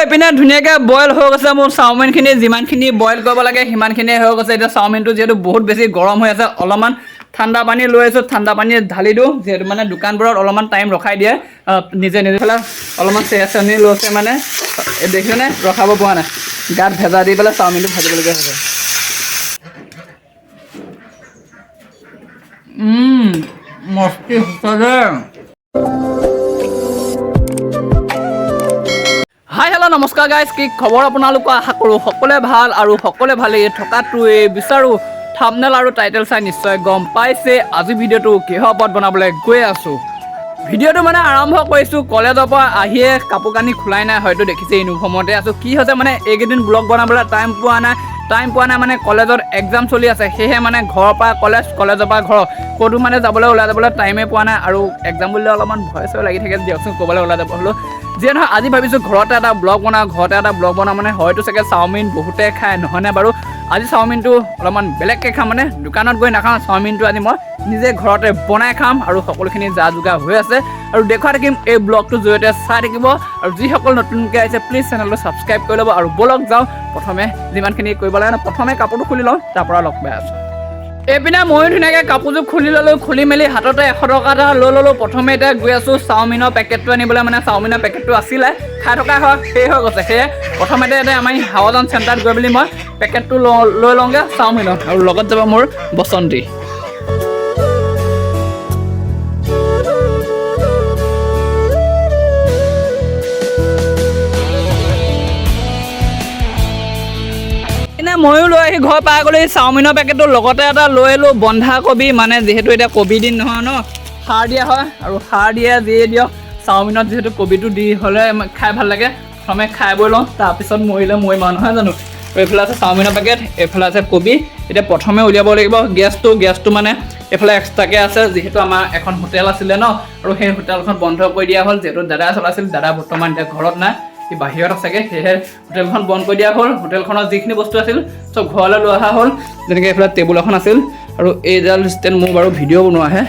এইপিনে ধুনীয়াকৈ বইল হৈ গৈছে মোৰ চাওমিনখিনি যিমানখিনি বইল কৰিব লাগে সিমানখিনি হৈ গৈছে এতিয়া চাওমিনটো যিহেতু বহুত বেছি গৰম হৈ আছে অলপমান ঠাণ্ডা পানী লৈ আছোঁ ঠাণ্ডা পানী ঢালি দিওঁ যিহেতু মানে দোকানবোৰত অলপমান টাইম ৰখাই দিয়ে নিজে পেলাই অলপমান চেনি লৈছে মানে দেখিছেনে ৰখাব পৰা নাই গাত ভেজা দি পেলাই চাওমিনটো ভাজিবলগীয়া হৈছে মস্তি হৈছে হাই হেল্ল' নমস্কাৰ গাইজ কি খবৰ আপোনালোকৰ আশা কৰোঁ সকলোৱে ভাল আৰু সকলোৱে ভালেই থকাটোৱে বিচাৰোঁ থাম্বনেল আৰু টাইটেল চাই নিশ্চয় গম পাইছে আজি ভিডিঅ'টো কিহৰ ওপৰত বনাবলৈ গৈ আছোঁ ভিডিঅ'টো মানে আৰম্ভ কৰিছোঁ কলেজৰ পৰা আহিয়ে কাপোৰ কানি খোলাই নাই হয়তো দেখিছে ইউনিফৰ্মতে আছোঁ কি হৈছে মানে এইকেইদিন ব্লগ বনাবলৈ টাইম পোৱা নাই মানে কলেজত এক্সাম চলি আছে সেয়েহে মানে ঘৰৰ পৰা কলেজৰ পৰা ঘৰ ক'তো মানে ওলাই যাবলৈ টাইমে পোৱা নাই আৰু এক্সাম বুলিলে অলপমান ভয় চয় লাগি থাকে দিয়কচোন ক'বলৈ ওলাই যাব হ'লেও যিয়ে নহয় আজি ভাবিছোঁ ঘৰতে এটা ব্লগ বনাওঁ মানে হয়তো চাগে চাওমিন বহুতে খায় নহয়নে বাৰু আজি চাওমিনটো অলপমান বেলেগকৈ খাম মানে দোকানত গৈ নাখাওঁ চাওমিনটো আজি মই নিজে ঘৰতে বনাই খাম আৰু সকলোখিনি যা যোগাৰ হৈ আছে আৰু দেখুৱাই থাকিম এই ব্লগটোৰ জৰিয়তে চাই থাকিব আৰু যিসকল নতুনকৈ আহিছে প্লিজ চেনেলটো ছাবস্ক্ৰাইব কৰি ল'ব আৰু বলক যাওঁ প্ৰথমে যিমানখিনি কৰিব লাগে প্ৰথমে কাপোৰটো খুলি লওঁ তাৰপৰা লগ পাই আছোঁ এইপিনে ময়ো ধুনীয়াকৈ কাপোৰযোৰ খুলি ল'লোঁ খুলি মেলি হাততে 100 টকা এটা লৈ ল'লোঁ প্ৰথমে এতিয়া গৈ আছোঁ চাওমিনৰ পেকেটটো আনিবলৈ মানে চাওমিনৰ পেকেটটো আছিলে খাই থকা হয় সেই হৈ গৈছে সেয়ে প্ৰথমতে এতিয়া আমাৰ হাৱাজান চেণ্টাৰত গৈ বুলি মই পেকেটটো লৈ লওঁগৈ চাওমিনৰ আৰু লগত যাব মোৰ বসন্তী ময়ো লৈ আহি ঘৰ পাই গ'লো চাওমিনৰ পেকেটটো লগতে এটা লৈ আহিলোঁ বন্ধাকবি মানে যিহেতু এতিয়া কবি দিন নহয় ন সাৰ দিয়া হয় আৰু সাৰ দিয়ে যিয়ে দিয়ক চাওমিনত যিহেতু কবিটো দি হ'লে খাই ভাল লাগে প্ৰথমে খাই বৈ লওঁ তাৰপিছত মৰিলে মৰিম আৰু নহয় জানো এইফালে আছে চাওমিনৰ পেকেট এইফালে আছে কবি এতিয়া প্ৰথমে উলিয়াব লাগিব গেছটো মানে এইফালে এক্সট্ৰাকৈ আছে যিহেতু আমাৰ এখন হোটেল আছিলে ন আৰু সেই হোটেলখন বন্ধ কৰি দিয়া হ'ল যিহেতু দাদা চলাইছিল দাদা বৰ্তমান এতিয়া ঘৰত নাই বাহিৰত আছেগে সেয়েহে হোটেলখন বন্ধ কৰি দিয়া হ'ল হোটেলখনত যিখিনি বস্তু আছিল চব ঘৰলৈ লৈ অহা হ'ল যেনেকৈ এইফালে টেবুল এখন আছিল আৰু এইডাল ষ্টেণ্ড মোৰ বাৰু ভিডিঅ' বনোৱাহে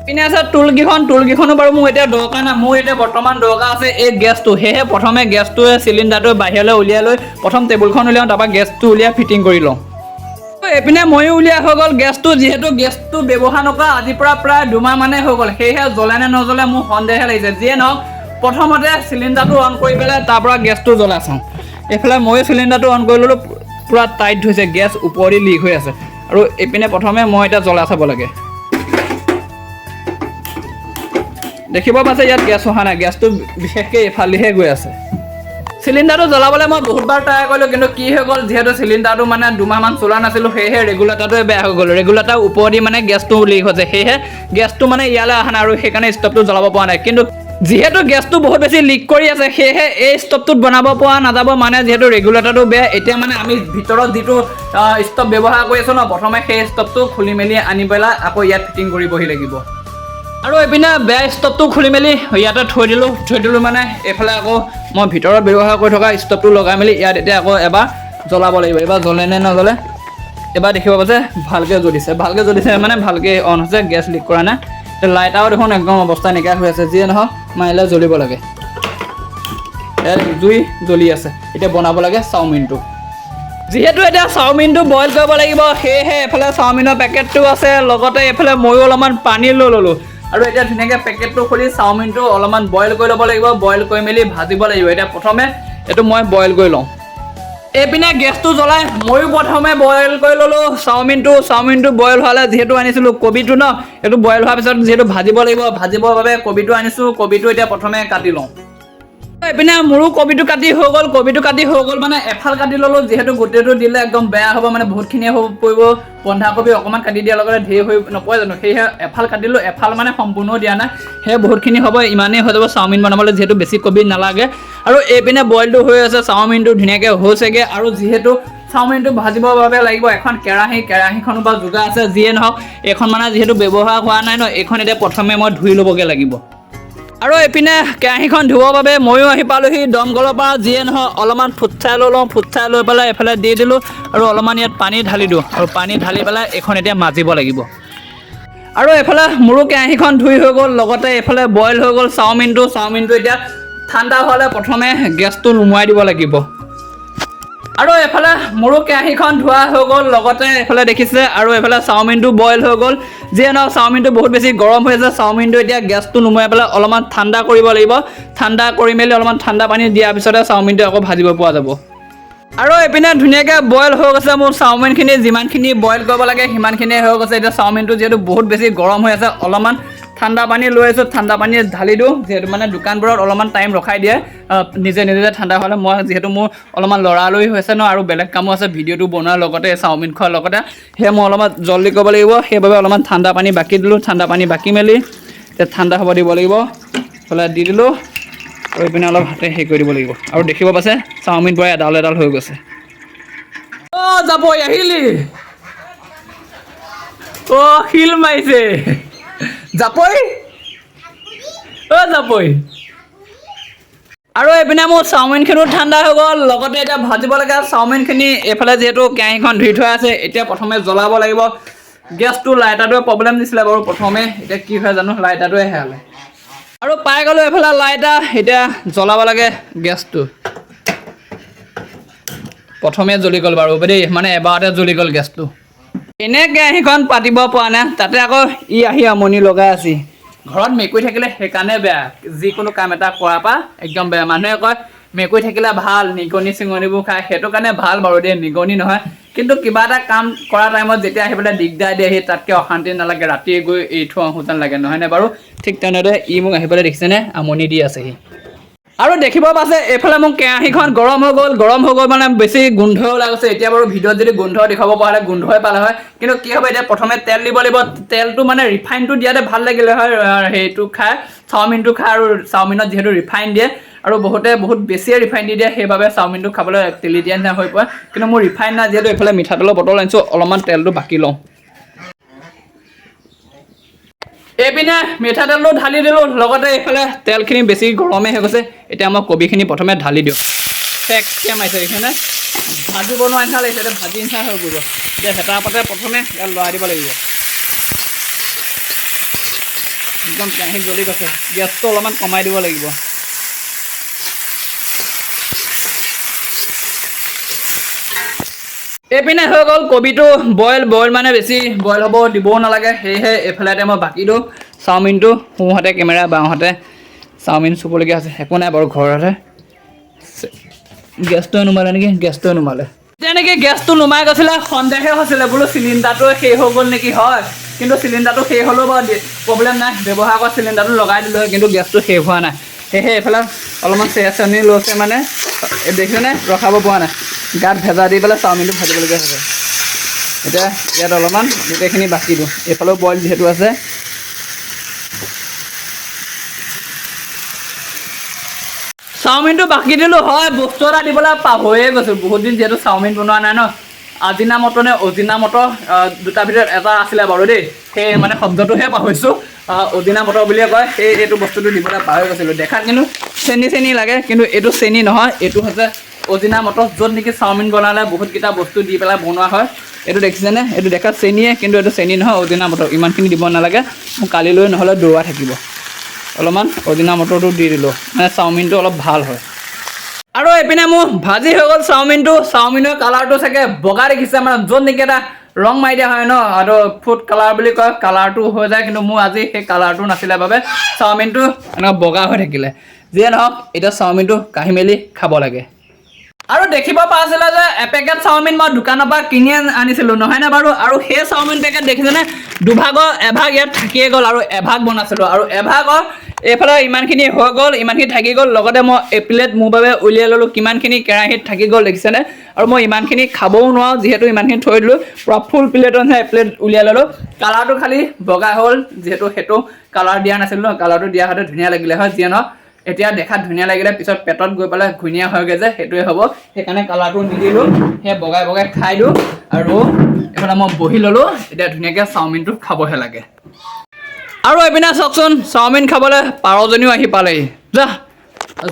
পিনে আছে টুলকেইখনো বাৰু মোৰ এতিয়া দৰকাৰ নাই মোৰ এতিয়া বৰ্তমান দৰকাৰ আছে এই গেছটো সেয়েহে প্ৰথমে গেছটোৱে চিলিণ্ডাৰটো বাহিৰলৈ উলিয়াই লৈ প্ৰথম টেবুলখন উলিয়াওঁ তাৰপৰা গেছটো উলিয়াই ফিটিং কৰি লওঁ এইপিনে ময়ো উলিয়াই হৈ গ'ল গেছটো যিহেতু গেছটো ব্যৱহাৰ নকৰা আজিৰ পৰা প্ৰায় 2 মাহ মানে হৈ গ'ল সেয়েহে জ্বলে নে নজ্বলে মোৰ সন্দেহে লাগিছে যিয়ে নহওক প্ৰথমতে চিলিণ্ডাৰটো অন কৰি পেলাই তাৰপৰা গেছটো জ্বলাই চাওঁ এইফালে ময়ো চিলিণ্ডাৰটো অন কৰি ল'লোঁ পূৰা টাইট হৈছে গেছ ওপৰেদি লিক হৈ আছে আৰু এইপিনে প্ৰথমে মই এতিয়া জ্বলাই চাব লাগে দেখিব পাইছে ইয়াত গেছ অহা নাই গেছটো বিশেষকৈ এইফালেদিহে গৈ আছে চিলিণ্ডাৰটো জ্বলাবলৈ মই বহুতবাৰ ট্ৰাই কৰিলোঁ কিন্তু কি হৈ গ'ল যিহেতু চিলিণ্ডাৰটো মানে 2 মাহমান চলা নাছিলোঁ সেয়েহে ৰেগুলেটাৰটোৱে বেয়া হৈ গ'ল ৰেগুলেটাৰ ওপৰেদি মানে গেছটো লিক হৈছে সেয়েহে গেছটো মানে ইয়ালৈ অহা নাই আৰু সেইকাৰণে ষ্টভটো জ্বলাব পৰা নাই কিন্তু যিহেতু গেছটো বহুত বেছি লিক কৰি আছে সেয়েহে এই ষ্টভটোত বনাব পৰা নাযাব মানে যিহেতু ৰেগুলেটাৰটো বেয়া এতিয়া মানে আমি ভিতৰত যিটো ষ্টভ ব্যৱহাৰ কৰি আছোঁ ন প্ৰথমে সেই ষ্টভটো খুলি মেলি আনি পেলাই আকৌ ইয়াত ফিটিং কৰিবহি লাগিব আৰু এইপিনে বেয়া ষ্টভটো খুলি মেলি ইয়াতে থৈ দিলোঁ মানে এইফালে আকৌ মই ভিতৰত ব্যৱহাৰ কৰি থকা ষ্টভটো লগাই মেলি ইয়াত এতিয়া আকৌ এবাৰ জ্বলাব লাগিব এবাৰ জ্বলে নে নজ্বলে এবাৰ দেখিব পাইছে ভালকৈ জ্বলিছে মানে ভালকৈ অন হৈছে গেছ লিক কৰা নাই লাইটাৰো দেখোন একদম অৱস্থা নাইকিয়া হৈ আছে যিয়ে নহওক মাৰিলে জ্বলিব লাগে জুই জ্বলি আছে এতিয়া বনাব লাগে চাওমিনটো যিহেতু এতিয়া চাওমিনটো বইল কৰিব লাগিব সেয়েহে এইফালে চাওমিনৰ পেকেটটো আছে লগতে এইফালে ময়ো অলপমান পানী লৈ ল'লোঁ আৰু এতিয়া ধুনীয়াকৈ পেকেটটো খুলি চাওমিনটো অলপমান বইল কৰি ল'ব লাগিব বইল কৰি মেলি ভাজিব লাগিব এতিয়া প্ৰথমে এইটো মই বইল কৰি লওঁ এইপিনে গেছটো জ্বলাই ময়ো প্ৰথমে বইল কৰি ল'লোঁ চাওমিনটো বইল হোৱালে যিহেতু আনিছিলোঁ কবিটো ন এইটো বইল হোৱাৰ পিছত যিহেতু ভাজিবৰ বাবে কবিটো আনিছোঁ কবিটো এতিয়া প্ৰথমে কাটি লওঁ এইপিনে মোৰো কবিটো কাটি হৈ গ'ল মানে এফাল কাটি ল'লোঁ যিহেতু গোটেইটো দিলে একদম বেয়া হ'ব মানে বহুতখিনিয়ে হ'ব পৰিব বন্ধাকবি অকণমান কাটি দিয়াৰ লগতে ঢেৰ হৈ নপৰে জানো সেয়েহে এফাল কাটিলোঁ এফাল মানে সম্পূৰ্ণ দিয়া নাই সেয়ে বহুতখিনি হ'ব ইমানেই হৈ যাব চাওমিন বনাবলৈ যিহেতু বেছি কবি নালাগে আৰু এইপিনে বইলটো হৈ আছে চাওমিনটো ধুনীয়াকৈ হৈছেগৈ আৰু যিহেতু চাওমিনটো ভাজিবৰ বাবে লাগিব এখন কেৰাহীখনো বা যোগাৰ আছে যিয়ে নহওক এইখন মানে যিহেতু ব্যৱহাৰ হোৱা নাই ন এইখন এতিয়া প্ৰথমে মই ধুই ল'বগৈ লাগিব আৰু এইপিনে কেৰাহীখন ধুবৰ বাবে ময়ো আহি পালোঁহি দমকলৰ পৰা যিয়ে নহওক অলপমান ফুটচাই লৈ পেলাই এইফালে দি দিলোঁ আৰু অলপমান ইয়াত পানী ঢালি দিওঁ আৰু পানী ঢালি পেলাই এইখন এতিয়া মাজিব লাগিব আৰু এইফালে মোৰো কেৰাহীখন ধুই হৈ গ'ল লগতে এইফালে বইল হৈ গ'ল চাওমিনটো এতিয়া ঠাণ্ডা হ'লে প্ৰথমে গেছটো নুমুৱাই দিব লাগিব আৰু এফালে মোৰো কেৰাহীখন ধোৱা হৈ গ'ল লগতে এফালে দেখিছে আৰু এফালে চাওমিনটো বইল হৈ গ'ল যিয়ে নহওক চাওমিনটো বহুত বেছি গৰম হৈ আছে চাওমিনটো এতিয়া গেছটো নুমুৱাই পেলাই অলপমান ঠাণ্ডা কৰিব লাগিব ঠাণ্ডা কৰি মেলি অলপমান ঠাণ্ডা পানী দিয়াৰ পিছতে চাওমিনটো আকৌ ভাজিব পৰা যাব আৰু এইপিনে ধুনীয়াকৈ বইল হৈ গৈছে মোৰ চাওমিনখিনি যিমানখিনি বইল কৰিব লাগে সিমানখিনিয়ে হৈ গৈছে এতিয়া চাওমিনটো যিহেতু বহুত বেছি গৰম হৈ আছে অলপমান ঠাণ্ডা পানী লৈ আছোঁ ঠাণ্ডা পানী ঢালি দিওঁ যিহেতু মানে দোকানবোৰত অলপমান টাইম ৰখাই দিয়ে নিজে নিজে ঠাণ্ডা হ'লে মই যিহেতু মোৰ অলপমান লৰালৰি হৈছে ন আৰু বেলেগ কামো আছে ভিডিঅ'টো বনোৱাৰ লগতে চাওমিন খোৱাৰ লগতে সেয়ে মই অলপমান জলদি কৰিব লাগিব সেইবাবে অলপমান ঠাণ্ডা পানী বাকি দিলোঁ ঠাণ্ডা পানী বাকি মেলি ঠাণ্ডা হ'ব দিব লাগিব হ'লে দি দিলোঁ আৰু এইপিনে অলপ হাতে হেৰি কৰি দিব লাগিব আৰু দেখিব পাইছে চাওমিন পুৰা এডাল এডাল হৈ গৈছে অ' যাব আহিলি অ' শিল মাৰিছে জাপৈ অ' জাপৈ আৰু এইপিনে মোৰ চাওমিনখিনিও ঠাণ্ডা হৈ গ'ল লগতে এতিয়া ভাজিব লাগে চাওমিনখিনি এইফালে যিহেতু কেৰাহীখন ধুই থোৱা আছে এতিয়া প্ৰথমে জ্বলাব লাগিব গেছটো লাইটাৰটোৱে প্ৰব্লেম দিছিলে বাৰু প্ৰথমে এতিয়া কি হয় জানো লাইটাৰটোৱে হেৰালে আৰু পাই গ'লোঁ এইফালে লাইটাৰ এতিয়া জ্বলাব লাগে গেছটো প্ৰথমে জ্বলি গ'ল বাৰু দেই মানে এবাৰতে জ্বলি গ'ল গেছটো এনে কেৰাহীখন পাতিব পৰা নাই তাতে আকৌ ই আহি আমনি লগাই আছে ঘৰত মেকুৰী থাকিলে সেইকাৰণে বেয়া যিকোনো কাম এটা কৰাৰ পৰা একদম বেয়া মানুহে কয় মেকুৰী থাকিলে ভাল নিগনি চিগনিবোৰ খায় সেইটো কাৰণে ভাল বাৰু দেই নিগনি নহয় কিন্তু কিবা এটা কাম কৰা টাইমত যেতিয়া আহি পেলাই দিগদাৰ দিয়েহি তাতকৈ অশান্তি নালাগে ৰাতিয়ে গৈ এৰি থৈ আহোঁ যেন লাগে নহয়নে বাৰু ঠিক তেনেদৰে ই মোক আহি পেলাই দেখিছেনে আমনি দি আছেহি আৰু দেখিব পাইছে এইফালে মোক কেৰাহীখন গৰম হৈ গ'ল মানে বেছি গোন্ধ ওলাই গৈছে এতিয়া বাৰু ভিডিঅ'ত যদি গোন্ধ দেখাব পৰা হ'লে গোন্ধই পালে হয় কিন্তু কি হ'ব এতিয়া প্ৰথমে তেল দিব লাগিব তেলটো মানে ৰিফাইনটো দিয়াতে ভাল লাগিলে হয় সেইটো খাই চাওমিনটো খাই আৰু চাওমিনত যিহেতু ৰিফাইন দিয়ে আৰু বহুতে বহুত বেছিয়ে ৰিফাইন দি দিয়ে সেইবাবে চাওমিনটো খাবলৈ তেলি দিয়া নিচিনা হৈ পৰে কিন্তু মোৰ ৰিফাইন নাই যিহেতু এইফালে মিঠাতেলৰ বটল আনিছোঁ অলপমান তেলটো বাকি লওঁ এইপিনে মিঠাতেলটো ঢালি দিলোঁ লগতে এইফালে তেলখিনি বেছি গৰমেই হৈ গৈছে এতিয়া মই কবিখিনি প্ৰথমে ঢালি দিওঁ চেককৈ মাৰিছে এইখিনি ভাজি বনোৱা নিচিনা লাগিছে এতিয়া ভাজি নিচিনা হৈ গ'ল এতিয়া হেতাৰ পাতে প্ৰথমে ইয়াত লৰাই দিব লাগিব একদম কেৰাহী জ্বলি গৈছে গেছটো অলপমান কমাই দিব লাগিব এইপিনে হৈ গ'ল কবিটো বইল মানে বেছি বইল হ'ব দিবও নালাগে সেয়েহে এইফালে মই বাকী দিওঁ চাওমিনটো সোঁহাতে কেমেৰা বাওঁহাতে চাওমিন চুবলগীয়া আছে একো নাই বাৰু ঘৰতে গেছটোৱে নুমালে নেকি গেছটোৱে নুমালে এতিয়া নেকি গেছটো নুমাই গৈছিলে সন্দেহে হৈছিলে বোলো চিলিণ্ডাৰটো শেষ হৈ গ'ল নেকি হয় কিন্তু চিলিণ্ডাৰটো শেষ হ'লেও বাৰু প্ৰব্লেম নাই ব্যৱহাৰ কৰা চিলিণ্ডাৰটো লগাই দিলোঁ হয় কিন্তু গেছটো শেষ হোৱা নাই সেয়েহে এইফালে অলপমান চেনি লৈছে মানে দেখিছেনে ৰখাব পৰা নাই গাত ভেজা দি পেলাই চাওমিনটো ভাজিবলগীয়া হৈছে এতিয়া ইয়াত অলপমান গোটেইখিনি বাকি দিওঁ এইফালেও বইল যিহেতু আছে চাওমিনটো বাকি দিলোঁ হয় বস্তু এটা দিবলৈ পাহৰিয়ে গৈছোঁ বহুত দিন যিহেতু চাওমিন বনোৱা নাই ন আজিনা মটৰ নে অজিনা মটৰ দুটাৰ ভিতৰত এটা আছিলে বাৰু দেই সেই মানে শব্দটোহে পাহৰিছোঁ অজিনা মটৰ বুলিয়ে কয় এইটো বস্তুটো দিবলৈ পাহৰি গৈছিলোঁ দেখাত কিন্তু চেনি লাগে কিন্তু এইটো চেনি নহয় এইটো হৈছে অজিনা মটৰ য'ত নেকি চাওমিন বনালে বহুতকেইটা বস্তু দি পেলাই বনোৱা হয় এইটো দেখিছেনে এইটো দেখাত চেনিয়ে কিন্তু এইটো চেনি নহয় অজিনা মটৰ ইমানখিনি দিব নালাগে মোক কালিলৈ নহ'লে দৌৰা থাকিব অলপমান অজিনা মটৰটো দি দিলোঁ মানে চাওমিনটো অলপ ভাল হয় আৰু এইপিনে মোৰ ভাজি হৈ গ'ল চাওমিনৰ কালাৰটো চাগে বগা দেখিছে মানে য'ত নেকি এটা ৰং মাৰি দিয়া হয় ন আৰু ফুড কালাৰ বুলি কয় কালাৰটো হৈ যায় কিন্তু মোৰ আজি সেই কালাৰটো নাছিলে বাবে চাওমিনটো এনেকুৱা বগা হৈ থাকিলে যিয়ে নহওক এতিয়া চাওমিনটো কাঢ়ি মেলি খাব লাগে আৰু দেখিব পাইছিলে যে এপেকেট চাওমিন মই দোকানৰ পৰা কিনি আনিছিলোঁ নহয়নে বাৰু আৰু সেই চাওমিন পেকেট দেখিছেনে দুভাগৰ এভাগ ইয়াত থাকিয়ে গ'ল আৰু এভাগ বনাইছিলোঁ আৰু এভাগৰ এইফালে ইমানখিনি হৈ গ'ল ইমানখিনি থাকি গ'ল লগতে মই এপ্লেট মোৰ বাবে উলিয়াই ল'লোঁ কিমানখিনি কেৰাহীত থাকি গ'ল দেখিছেনে আৰু মই ইমানখিনি খাবও নোৱাৰোঁ যিহেতু ইমানখিনি থৈ দিলোঁ পূৰা ফুল প্লেটৰ নিচিনা এপ্লেট উলিয়াই ল'লোঁ কালাৰটো খালি বগা হ'ল যিহেতু সেইটো কালাৰ দিয়া নাছিলোঁ ন কালাৰটো দিয়া হ'লে ধুনীয়া লাগিলে হয় যিয়ে নহওক এতিয়া দেখাত ধুনীয়া লাগিলে পিছত পেটত গৈ পেলাই ঘূণীয়া হয়গৈ যে সেইটোৱে হ'ব সেইকাৰণে কালাৰটো নিদিলোঁ সেই বগাই খাই দিওঁ আৰু এইফালে মই বহি ল'লোঁ এতিয়া ধুনীয়াকৈ চাওমিনটো খাবহে লাগে আৰু এইপিনে চাওকচোন চাওমিন খাবলৈ পাৰজনীও আহি পালেহি যা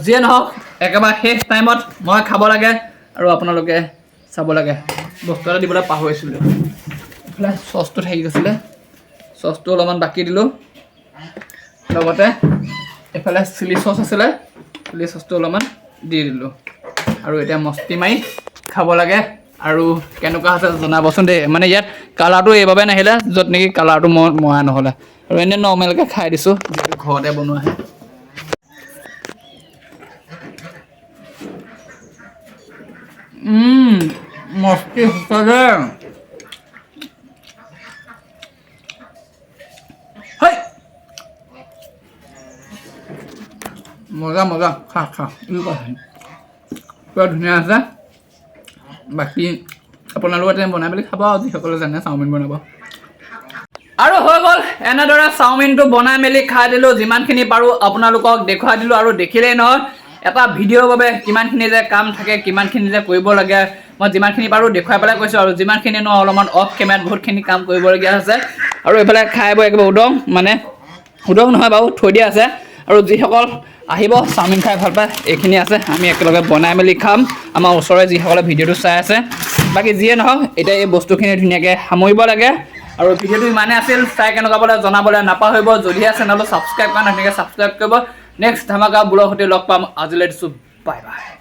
যিয়ে নহওক একেবাৰে শেষ টাইমত মই খাব লাগে আৰু আপোনালোকে চাব লাগে বস্তু এটা দিবলৈ পাহৰিছিলোঁ এইফালে চচটো থাকি গৈছিলে চচটো অলপমান বাকি দিলোঁ লগতে এইফালে চিলি চচ আছিলে চিলি চচটো অলপমান দি দিলোঁ আৰু এতিয়া মস্তি মাৰি খাব লাগে আৰু কেনেকুৱা হৈছে জনাবচোন দেই মানে ইয়াত কালাৰটো এইবাবে নাহিলে য'ত নেকি কালাৰটো মৰা নহ'লে আৰু এনেই নৰ্মেলকৈ খাই দিছোঁ যিহেতু ঘৰতে বনোৱাহে মস্তি সঁচাকে মজা মজা খা পুৰা ধুনীয়া আছে বাকী আপোনালোকে এতিয়া বনাই মেলি খাব আৰু যিসকলে জানে চাওমিন বনাব আৰু হৈ গ'ল এনেদৰে চাওমিনটো বনাই মেলি খাই দিলোঁ যিমানখিনি পাৰোঁ আপোনালোকক দেখুৱাই দিলোঁ আৰু দেখিলেই নহয় এটা ভিডিঅ'ৰ বাবে কিমানখিনি যে কাম থাকে কিমানখিনি যে কৰিব লাগে মই যিমানখিনি পাৰোঁ দেখুৱাই পেলাই কৈছোঁ আৰু যিমানখিনি নহয় অলপমান অফ কেমেৰাত বহুতখিনি কাম কৰিবলগীয়া হৈছে আৰু এইফালে খাই বৈ একেবাৰে উদং নহয় বাৰু থৈ দিয়া আছে আৰু যিসকল আহিব চাওমিন খাই ভাল পায় এইখিনি আছে আমি একেলগে বনাই মেলি খাম আমাৰ ওচৰৰে যিসকলে ভিডিঅ'টো চাই আছে বাকী যিয়ে নহওক এতিয়া এই বস্তুখিনি ধুনীয়াকৈ সামৰিব লাগে আৰু ভিডিঅ'টো ইমানেই আছিল চাই কেনেকুৱা পালে জনাবলৈ নাপাহৰিব যদিহে চেনেলটো ছাবস্ক্ৰাইব কৰা নাই ধুনীয়াকৈ ছাবস্ক্ৰাইব কৰিব নেক্সট ধামাকা বোলৰ সৈতে লগ পাম আজিলৈ দিছোঁ বাই বাই